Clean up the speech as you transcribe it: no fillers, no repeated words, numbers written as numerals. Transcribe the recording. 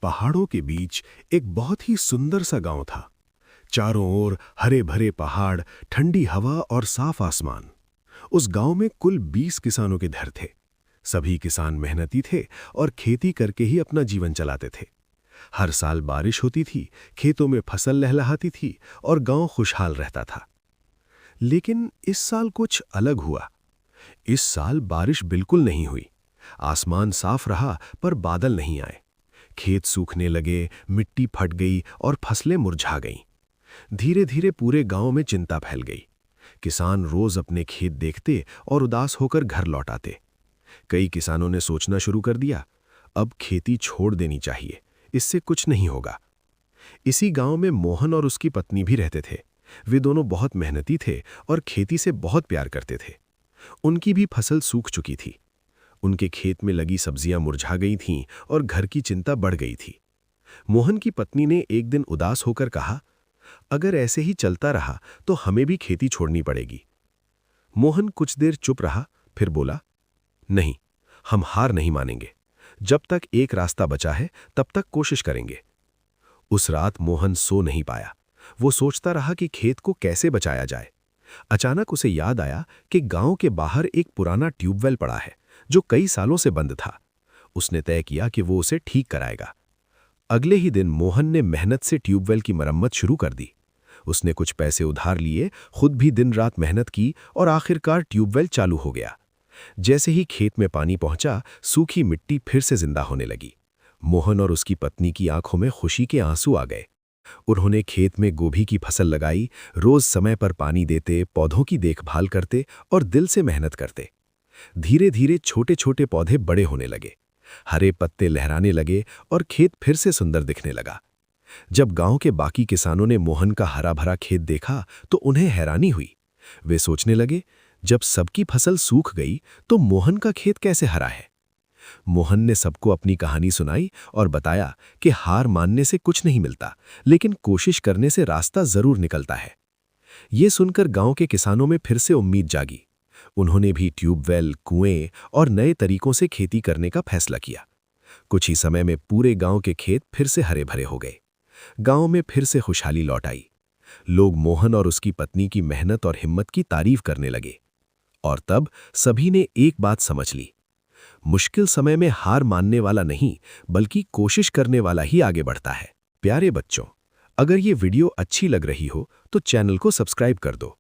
पहाड़ों के बीच एक बहुत ही सुंदर सा गांव था। चारों ओर हरे भरे पहाड़, ठंडी हवा और साफ आसमान। उस गांव में कुल 20 किसानों के घर थे। सभी किसान मेहनती थे और खेती करके ही अपना जीवन चलाते थे। हर साल बारिश होती थी, खेतों में फसल लहलहाती थी और गांव खुशहाल रहता था। लेकिन इस साल कुछ अलग हुआ। इस साल बारिश बिल्कुल नहीं हुई। आसमान साफ रहा पर बादल नहीं आए। खेत सूखने लगे, मिट्टी फट गई और फसलें मुरझा गईं। धीरे धीरे पूरे गांव में चिंता फैल गई। किसान रोज अपने खेत देखते और उदास होकर घर लौट आते। कई किसानों ने सोचना शुरू कर दिया, अब खेती छोड़ देनी चाहिए, इससे कुछ नहीं होगा। इसी गांव में मोहन और उसकी पत्नी भी रहते थे। वे दोनों बहुत मेहनती थे और खेती से बहुत प्यार करते थे। उनकी भी फसल सूख चुकी थी। उनके खेत में लगी सब्जियां मुरझा गई थीं और घर की चिंता बढ़ गई थी। मोहन की पत्नी ने एक दिन उदास होकर कहा, अगर ऐसे ही चलता रहा तो हमें भी खेती छोड़नी पड़ेगी। मोहन कुछ देर चुप रहा, फिर बोला, नहीं, हम हार नहीं मानेंगे। जब तक एक रास्ता बचा है तब तक कोशिश करेंगे। उस रात मोहन सो नहीं पाया। वो सोचता रहा कि खेत को कैसे बचाया जाए। अचानक उसे याद आया कि गांव के बाहर एक पुराना ट्यूबवेल पड़ा है जो कई सालों से बंद था। उसने तय किया कि वो उसे ठीक कराएगा। अगले ही दिन मोहन ने मेहनत से ट्यूबवेल की मरम्मत शुरू कर दी। उसने कुछ पैसे उधार लिए, खुद भी दिन रात मेहनत की और आखिरकार ट्यूबवेल चालू हो गया। जैसे ही खेत में पानी पहुंचा, सूखी मिट्टी फिर से जिंदा होने लगी। मोहन और उसकी पत्नी की आंखों में खुशी के आंसू आ गए। उन्होंने खेत में गोभी की फसल लगाई, रोज समय पर पानी देते, पौधों की देखभाल करते और दिल से मेहनत करते। धीरे धीरे छोटे छोटे पौधे बड़े होने लगे, हरे पत्ते लहराने लगे और खेत फिर से सुंदर दिखने लगा। जब गांव के बाकी किसानों ने मोहन का हरा भरा खेत देखा तो उन्हें हैरानी हुई। वे सोचने लगे, जब सबकी फसल सूख गई तो मोहन का खेत कैसे हरा है। मोहन ने सबको अपनी कहानी सुनाई और बताया कि हार मानने से कुछ नहीं मिलता, लेकिन कोशिश करने से रास्ता जरूर निकलता है। ये सुनकर गांव के किसानों में फिर से उम्मीद जागी। उन्होंने भी ट्यूबवेल, कुएं और नए तरीकों से खेती करने का फैसला किया। कुछ ही समय में पूरे गांव के खेत फिर से हरे भरे हो गए। गांव में फिर से खुशहाली लौट आई। लोग मोहन और उसकी पत्नी की मेहनत और हिम्मत की तारीफ करने लगे। और तब सभी ने एक बात समझ ली, मुश्किल समय में हार मानने वाला नहीं, बल्कि कोशिश करने वाला ही आगे बढ़ता है। प्यारे बच्चों, अगर ये वीडियो अच्छी लग रही हो तो चैनल को सब्सक्राइब कर दो